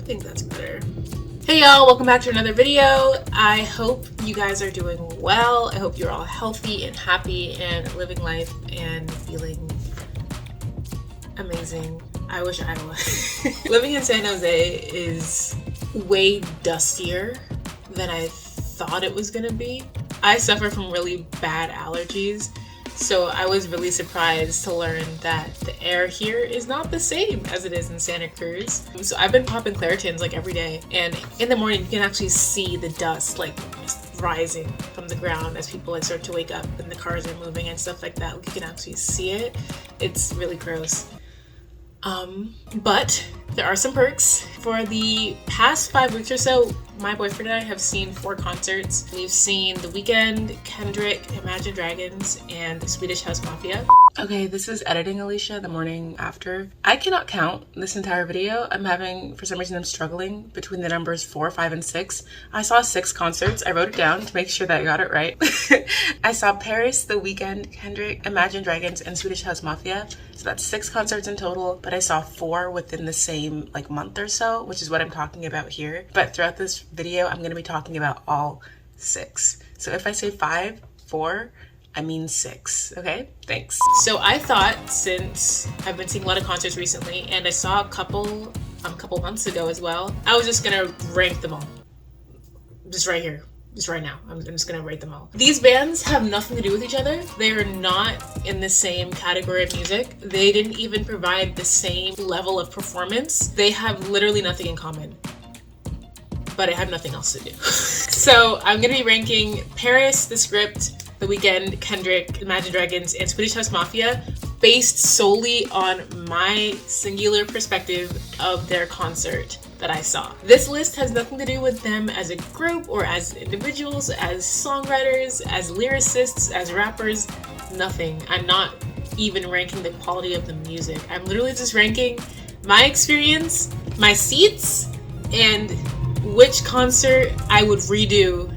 I think that's better. Hey y'all, welcome back to another video. I hope you guys are doing well. I hope you're all healthy and happy and living life and feeling amazing. I wish I was. Living in San Jose is way dustier than I thought it was gonna be. I suffer from really bad allergies, so I was really surprised to learn that the air here is not the same as it is in Santa Cruz. So I've been popping Claritins like every day, and in the morning you can actually see the dust like rising from the ground as people like start to wake up and the cars are moving and stuff like that. Like, you can actually see it. It's really gross. But there are some perks. For the past 5 weeks or so, my boyfriend and I have seen 4 concerts. We've seen The Weeknd, Kendrick, Imagine Dragons, and the Swedish House Mafia. Okay, this is editing Alicia the morning after. I cannot count this entire video. For some reason I'm struggling between the numbers 4, 5, and 6. I saw 6 concerts. I wrote it down to make sure that I got it right. I saw PVRIS, The Weeknd, Kendrick, Imagine Dragons, and Swedish House Mafia. So that's 6 concerts in total, but I saw 4 within the same like month or so, which is what I'm talking about here. But throughout this video, I'm gonna be talking about all 6. So if I say 5, 4, I mean 6, okay? Thanks. So I thought, since I've been seeing a lot of concerts recently, and I saw a couple months ago as well, I was just gonna rank them all. Just right here, just right now. I'm just gonna rate them all. These bands have nothing to do with each other. They are not in the same category of music. They didn't even provide the same level of performance. They have literally nothing in common. But I have nothing else to do. So I'm gonna be ranking PVRIS, The Script, The Weeknd, Kendrick, Imagine Dragons, and Swedish House Mafia based solely on my singular perspective of their concert that I saw. This list has nothing to do with them as a group or as individuals, as songwriters, as lyricists, as rappers, nothing. I'm not even ranking the quality of the music. I'm literally just ranking my experience, my seats, and which concert I would redo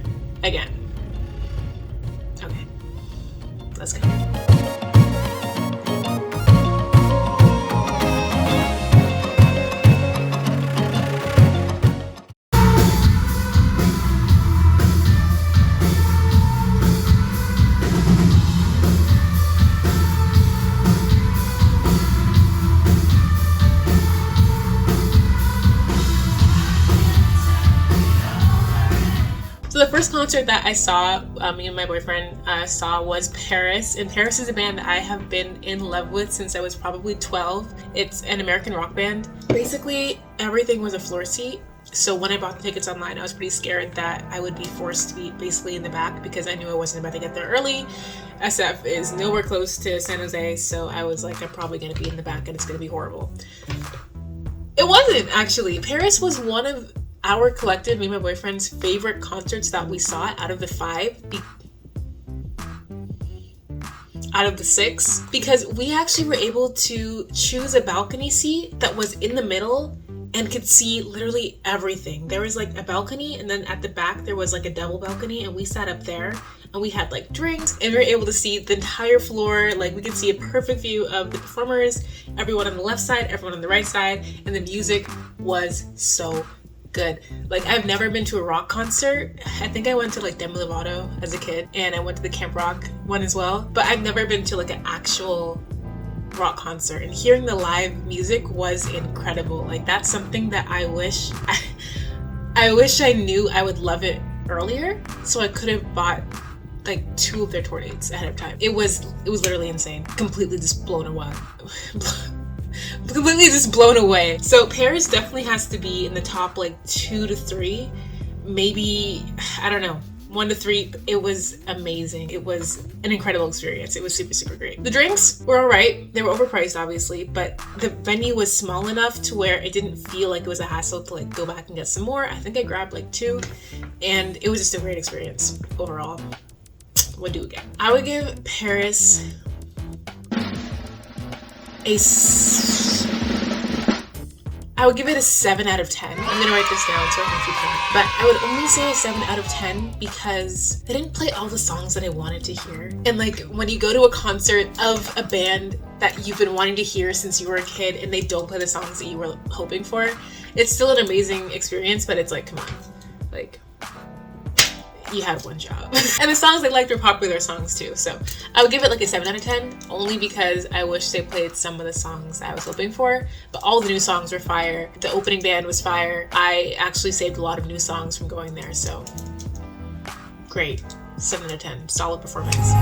again. Okay, let's go. So the first concert that I saw, me and my boyfriend saw, was PVRIS. And PVRIS is a band that I have been in love with since I was probably 12. It's an American rock band. Basically, everything was a floor seat. So when I bought the tickets online, I was pretty scared that I would be forced to be basically in the back because I knew I wasn't about to get there early. SF is nowhere close to San Jose, so I was like, I'm probably going to be in the back and it's going to be horrible. It wasn't, actually. PVRIS was one of our collective, me and my boyfriend's favorite concerts that we saw out of the 6, because we actually were able to choose a balcony seat that was in the middle and could see literally everything. There was like a balcony, and then at the back there was like a double balcony, and we sat up there and we had like drinks and we were able to see the entire floor. Like, we could see a perfect view of the performers, everyone on the left side, everyone on the right side, and the music was so good. Like, I've never been to a rock concert. I think I went to like Demi Lovato as a kid, and I went to the Camp Rock one as well, but I've never been to like an actual rock concert, and hearing the live music was incredible. Like, that's something that I wish I knew I would love it earlier, so I could have bought like 2 of their tour dates ahead of time. It was literally insane. Completely just blown away. Completely just blown away. So PVRIS definitely has to be in the top like 2 to 3, maybe, I don't know, 1 to 3. It was amazing. It was an incredible experience. It was super, super great. The drinks were all right. They were overpriced, obviously, but the venue was small enough to where it didn't feel like it was a hassle to like go back and get some more. I think I grabbed like 2, and it was just a great experience overall. Would do again. I would give PVRIS I would give it a 7 out of 10. I'm gonna write this down so I can keep count. But I would only say a 7 out of 10 because they didn't play all the songs that I wanted to hear. And like when you go to a concert of a band that you've been wanting to hear since you were a kid and they don't play the songs that you were hoping for, it's still an amazing experience, but it's like, come on, like, you had one job. And the songs they liked were popular songs too. So I would give it like a 7 out of 10, only because I wish they played some of the songs I was hoping for. But all the new songs were fire. The opening band was fire. I actually saved a lot of new songs from going there. So great. 7 out of 10. Solid performance.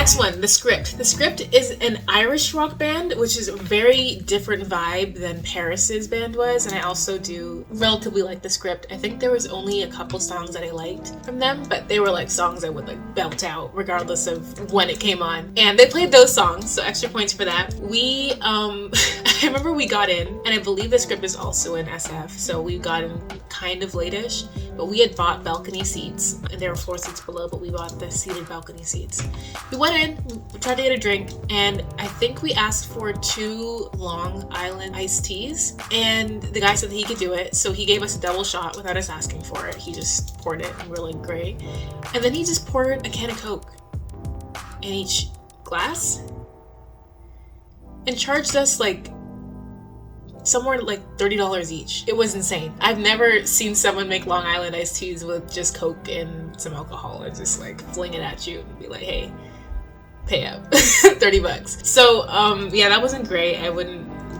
Next one, The Script. The Script is an Irish rock band, which is a very different vibe than PVRIS's band was, and I also do relatively like The Script. I think there was only a couple songs that I liked from them, but they were like songs I would like belt out regardless of when it came on. And they played those songs, so extra points for that. We, I remember we got in, and I believe The Script is also in SF, so we got in kind of late-ish, but we had bought balcony seats, and there were 4 seats below, but we bought the seated balcony seats. We went in, we tried to get a drink, and I think we asked for 2 Long Island iced teas, and the guy said that he could do it, so he gave us a double shot without us asking for it. He just poured it, and we were like, great. And then he just poured a can of Coke in each glass and charged us like somewhere like $30 each. It was insane. I've never seen someone make Long Island iced teas with just Coke and some alcohol and just like fling it at you and be like, hey, pay up. $30. So yeah, that wasn't great.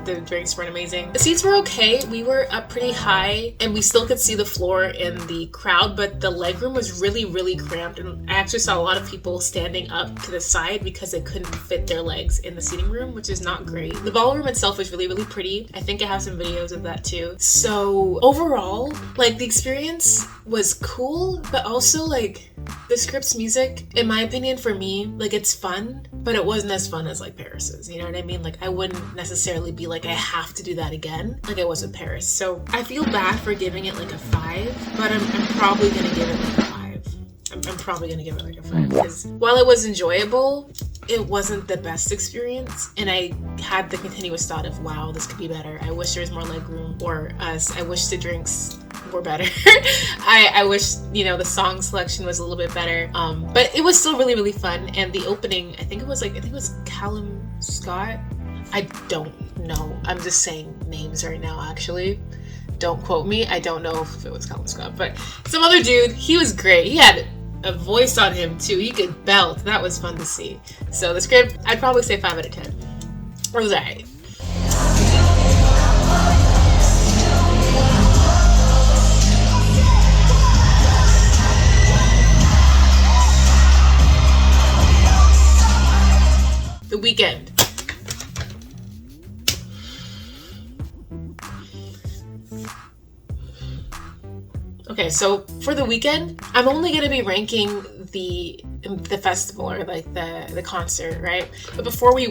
The drinks weren't amazing. The seats were okay. We were up pretty high and we still could see the floor in the crowd, but the legroom was really, really cramped. And I actually saw a lot of people standing up to the side because they couldn't fit their legs in the seating room, which is not great. The ballroom itself was really, really pretty. I think I have some videos of that too. So overall, like the experience was cool, but also like The Script's music, in my opinion, for me, like it's fun, but it wasn't as fun as like PVRIS's, you know what I mean? Like I wouldn't necessarily be like, I have to do that again, like I was with PVRIS. So I feel bad for giving it like a 5, but I'm probably gonna give it like a 5. I'm probably gonna give it like a 5 because while it was enjoyable, it wasn't the best experience, and I had the continuous thought of, wow, this could be better. I wish there was more legroom, or I wish the drinks were better. I wish, you know, the song selection was a little bit better. But it was still really, really fun. And the opening, I think it was Callum Scott. I don't know. I'm just saying names right now, actually. Don't quote me. I don't know if it was Callum Scott, but some other dude. He was great. He had a voice on him too. He could belt. That was fun to see. So The Script, I'd probably say 5 out of 10. Or was I? The Weeknd. Okay, so for The Weeknd, I'm only gonna be ranking the festival or like the concert, right? But before we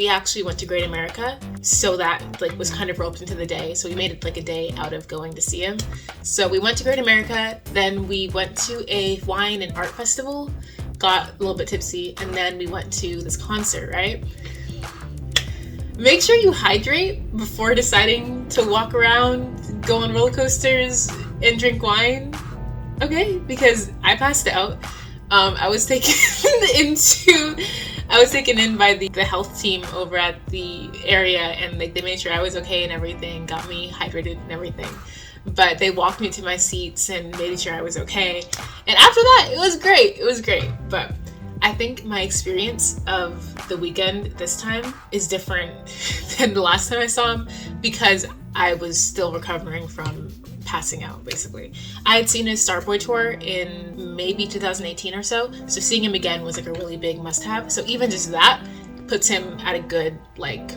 actually went to Great America, so that like was kind of roped into the day. So we made it like a day out of going to see him. So we went to Great America, then we went to a wine and art festival, got a little bit tipsy, and then we went to this concert, right? Make sure you hydrate before deciding to walk around, go on roller coasters, and drink wine, okay? Because I passed out. I was taken in by the health team over at the area, and like they made sure I was okay and everything, got me hydrated and everything. But they walked me to my seats and made sure I was okay. And after that, it was great. It was great. But I think my experience of The Weeknd this time is different than the last time I saw him because I was still recovering from passing out, basically. I had seen his Starboy tour in maybe 2018 or so seeing him again was like a really big must-have. So even just that puts him at a good, like,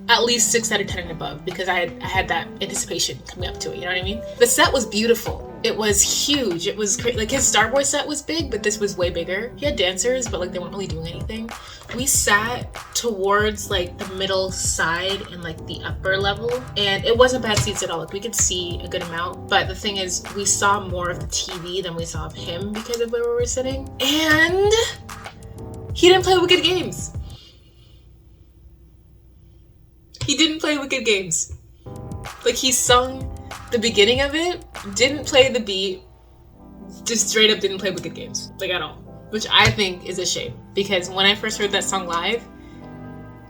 at least 6 out of 10 and above because I had that anticipation coming up to it, you know what I mean? The set was beautiful. It was huge. It was like his Starboy set was big, but this was way bigger. He had dancers, but like they weren't really doing anything. We sat towards like the middle side and like the upper level, and it wasn't bad seats at all. Like we could see a good amount, but the thing is we saw more of the TV than we saw of him because of where we were sitting. And he didn't play Wicked games. He didn't play Wicked games. Like he sung the beginning of it, didn't play the beat, just straight up didn't play Wicked games, like at all. Which I think is a shame, because when I first heard that song live,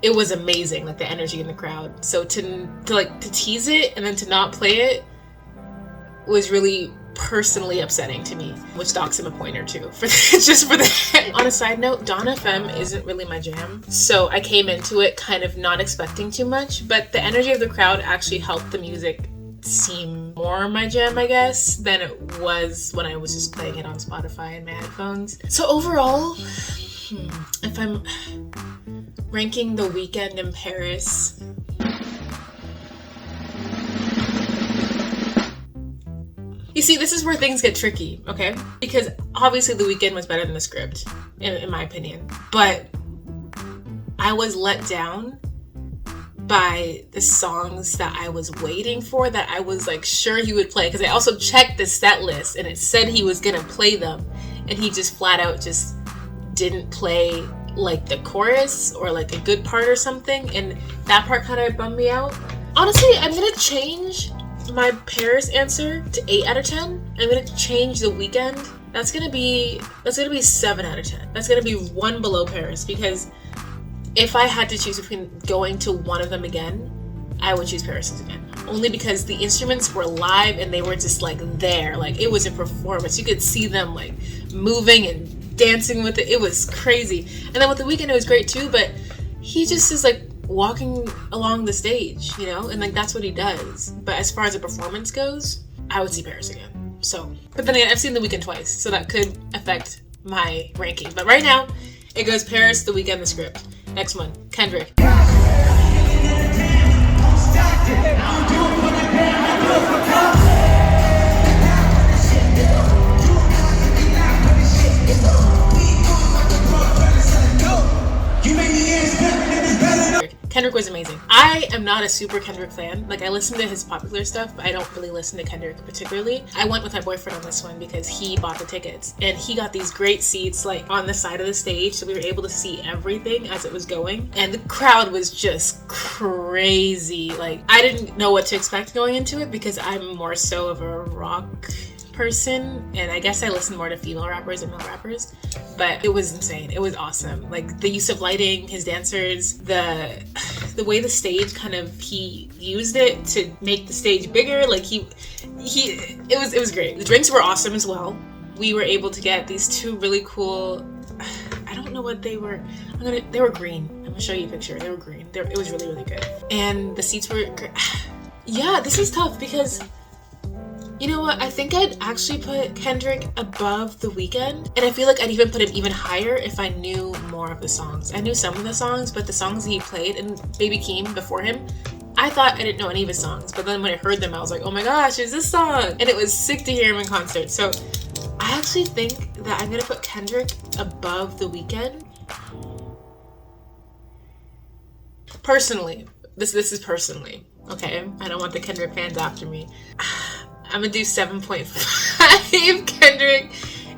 it was amazing, like the energy in the crowd. So to tease it and then to not play it was really personally upsetting to me, which docks him a point or two for just for that. On a side note, Dawn FM isn't really my jam, so I came into it kind of not expecting too much, but the energy of the crowd actually helped the music seem more my jam, I guess, than it was when I was just playing it on Spotify and my headphones. So overall, if I'm ranking The Weeknd in Paris, you see, this is where things get tricky, okay? Because obviously The Weeknd was better than the script, in my opinion. But I was let down by the songs that I was waiting for, that I was like sure he would play. Because I also checked the set list and it said he was gonna play them. And he just flat out just didn't play like the chorus or like a good part or something. And that part kind of bummed me out. Honestly, I'm gonna change my Paris answer to 8 out of 10. I'm gonna change The Weeknd. That's gonna be 7 out of 10. That's gonna be one below Paris, because if I had to choose between going to one of them again, I would choose Paris again. Only because the instruments were live and they were just like there. Like it was a performance. You could see them like moving and dancing with it. It was crazy. And then with The Weeknd, it was great too, but he just is like walking along the stage, you know? And like that's what he does. But as far as a performance goes, I would see Paris again. So, but then again, I've seen The Weeknd twice, so that could affect my ranking. But right now, it goes Paris, The Weeknd, the script. Next one, Kendrick. Kendrick was amazing. I am not a super Kendrick fan. Like I listen to his popular stuff, but I don't really listen to Kendrick particularly. I went with my boyfriend on this one because he bought the tickets and he got these great seats like on the side of the stage, so we were able to see everything as it was going. And the crowd was just crazy. Like I didn't know what to expect going into it because I'm more so of a rock person, and I guess I listen more to female rappers than male rappers, but it was insane. It was awesome. Like the use of lighting, his dancers, the way the stage kind of, he used it to make the stage bigger. Like it was great. The drinks were awesome as well. We were able to get these two really cool, I don't know what they were. They were green. I'm gonna show you a picture. They were green. It was really, really good. And the seats were great. Yeah, this is tough because you know what? I think I'd actually put Kendrick above The Weeknd, and I feel like I'd even put him even higher if I knew more of the songs. I knew some of the songs, but the songs he played in Baby Keem before him, I thought I didn't know any of his songs, but then when I heard them, I was like, oh my gosh, it's this song! And it was sick to hear him in concert. So I actually think that I'm gonna put Kendrick above The Weeknd. Personally, this is personally, okay? I don't want the Kendrick fans after me. I'm gonna do 7.5 Kendrick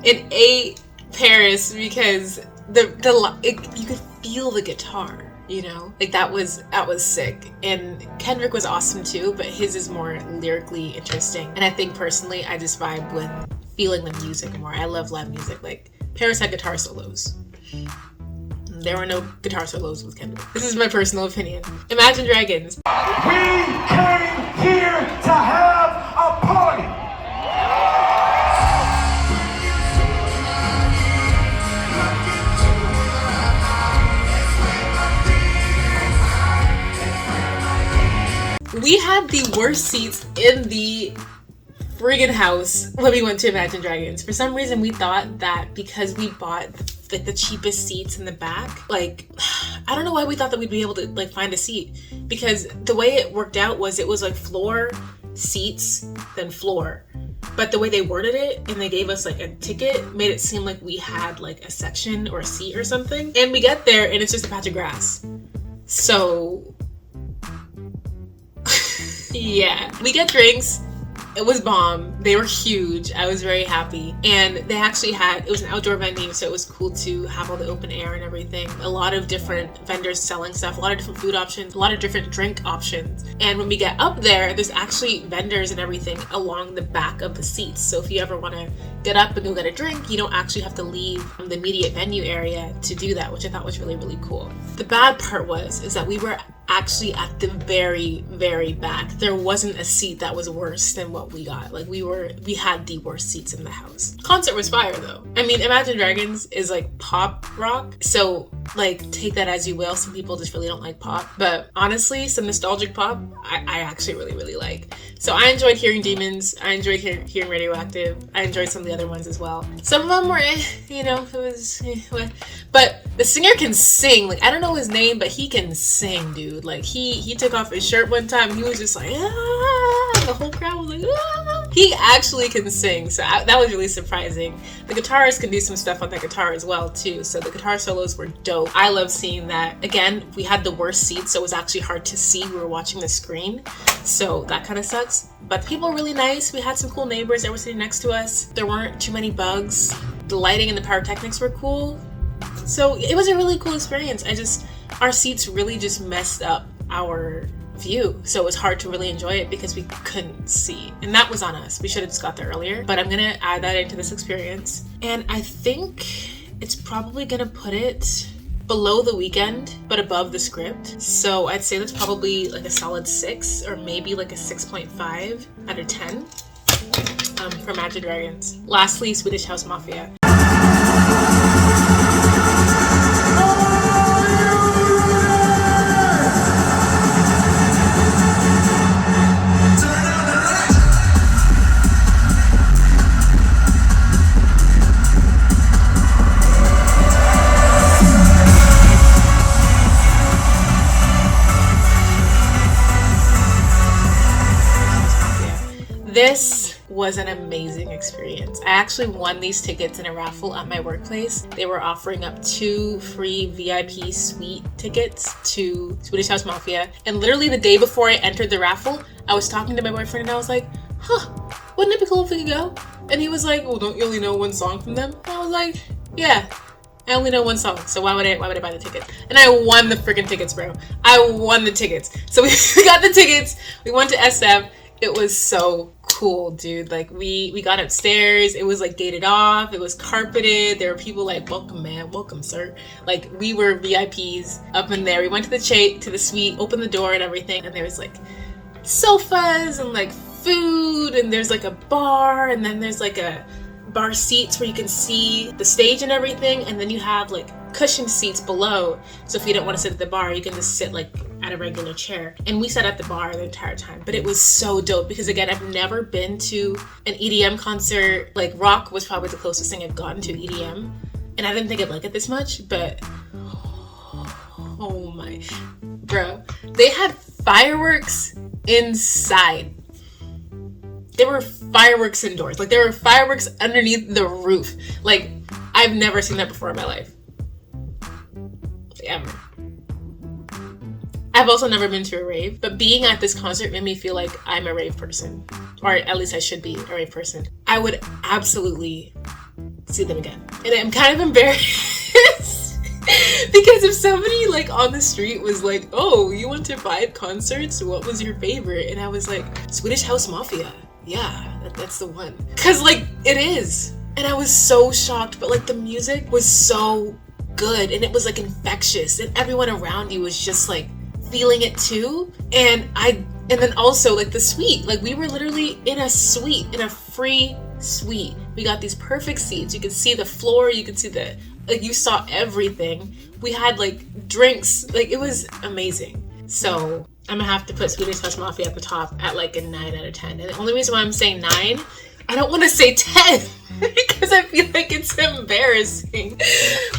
and 8 Paris because you could feel the guitar, you know? Like that was sick. And Kendrick was awesome too, but his is more lyrically interesting. And I think personally, I just vibe with feeling the music more. I love live music. Like Paris had guitar solos. There were no guitar solos with Kendrick. This is my personal opinion. Imagine Dragons. We came here to have a party. We had the worst seats in the friggin' house when we went to Imagine Dragons. For some reason, we thought that because we bought like the cheapest seats in the back, like I don't know why we thought that we'd be able to like find a seat, because the way it worked out was it was like floor, seats, then floor. but the way they worded it and they gave us like a ticket made it seem like we had like a section or a seat or something. And we get there and it's just a patch of grass. So yeah, we get drinks. It was bomb. They were huge. I was very happy. And they actually had, it was an outdoor venue, so it was cool to have all the open air and everything. A lot of different vendors selling stuff, a lot of different food options, a lot of different drink options. And when we get up there, there's actually vendors and everything along the back of the seats. So if you ever want to get up and go get a drink, you don't actually have to leave the immediate venue area to do that, which I thought was really, really cool. The bad part is that we were actually at the very, very back. There wasn't a seat that was worse than what we got. Like we had the worst seats in the house. Concert was fire though. I mean, Imagine Dragons is like pop rock, so like take that as you will. Some people just really don't like pop, but honestly, some nostalgic pop I actually really, really like. So I enjoyed hearing Demons. I enjoyed hearing Radioactive. I enjoyed some of the other ones as well. Some of them were, you know, it was, but the singer can sing. Like I don't know his name, but he can sing, dude. Like he took off his shirt one time. He was just like, ah! The whole crowd was like, ah! He actually can sing, so that was really surprising. The guitarist can do some stuff on the guitar as well too, so the guitar solos were dope. I love seeing that. Again, we had the worst seats, so it was actually hard to see. We were watching the screen, so that kind of sucks. But people were really nice. We had some cool neighbors that were sitting next to us. There weren't too many bugs. The lighting and the pyrotechnics were cool. So it was a really cool experience. Our seats really just messed up our view, so it was hard to really enjoy it because we couldn't see, and that was on us. We should have just got there earlier, but I'm gonna add that into this experience, and I think it's probably gonna put it below The Weeknd but above the script. So I'd say that's probably like a solid 6 or maybe like a 6.5 out of 10 for Imagine Dragons. Lastly, Swedish House Mafia. This was an amazing experience. I actually won these tickets in a raffle at my workplace. They were offering up 2 free VIP suite tickets to Swedish House Mafia. And literally the day before I entered the raffle, I was talking to my boyfriend and I was like, wouldn't it be cool if we could go? And he was like, well, don't you only know one song from them? And I was like, yeah, I only know one song, so why would I buy the ticket? And I won the freaking tickets, bro. I won the tickets. So we got the tickets, we went to SF. It was so cool, dude. Like we got upstairs, it was like gated off, it was carpeted, there were people like, welcome man, welcome sir. Like we were VIPs up in there. We went to the suite, opened the door and everything, and there was like sofas and like food, and there's like a bar, and then there's like a bar seats where you can see the stage and everything, and then you have like cushioned seats below, so if you don't want to sit at the bar, you can just sit like at a regular chair. And we sat at the bar the entire time, but it was so dope because again, I've never been to an EDM concert. Like rock was probably the closest thing I've gotten to EDM, and I didn't think I'd like it this much, but oh my bro, they had fireworks inside. There were fireworks indoors. Like there were fireworks underneath the roof. Like I've never seen that before in my life. Ever. I've also never been to a rave, but being at this concert made me feel like I'm a rave person, or at least I should be a rave person. I would absolutely see them again. And I'm kind of embarrassed because if somebody like on the street was like, oh, you went to 5 concerts, what was your favorite? And I was like, Swedish House Mafia. Yeah, that's the one. Cause like it is. And I was so shocked, but like the music was so good and it was like infectious and everyone around you was just like feeling it too. And then also like the suite, like we were literally in a suite, in a free suite. We got these perfect seats. You could see the floor, you could see like you saw everything. We had like drinks, like it was amazing. So I'm gonna have to put Swedish House Mafia at the top at like a 9 out of 10. And the only reason why I'm saying 9, I don't want to say 10 because I feel like it's embarrassing,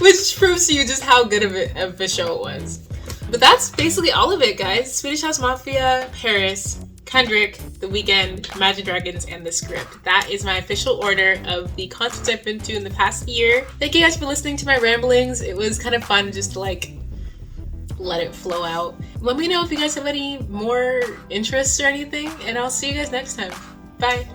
which proves to you just how good of a show it was. But that's basically all of it, guys. Swedish House Mafia, Paris. Kendrick, The Weeknd, Imagine Dragons, and The Script. That is my official order of the concerts I've been to in the past year. Thank you guys for listening to my ramblings. It was kind of fun just to like let it flow out. Let me know if you guys have any more interests or anything, and I'll see you guys next time. Bye.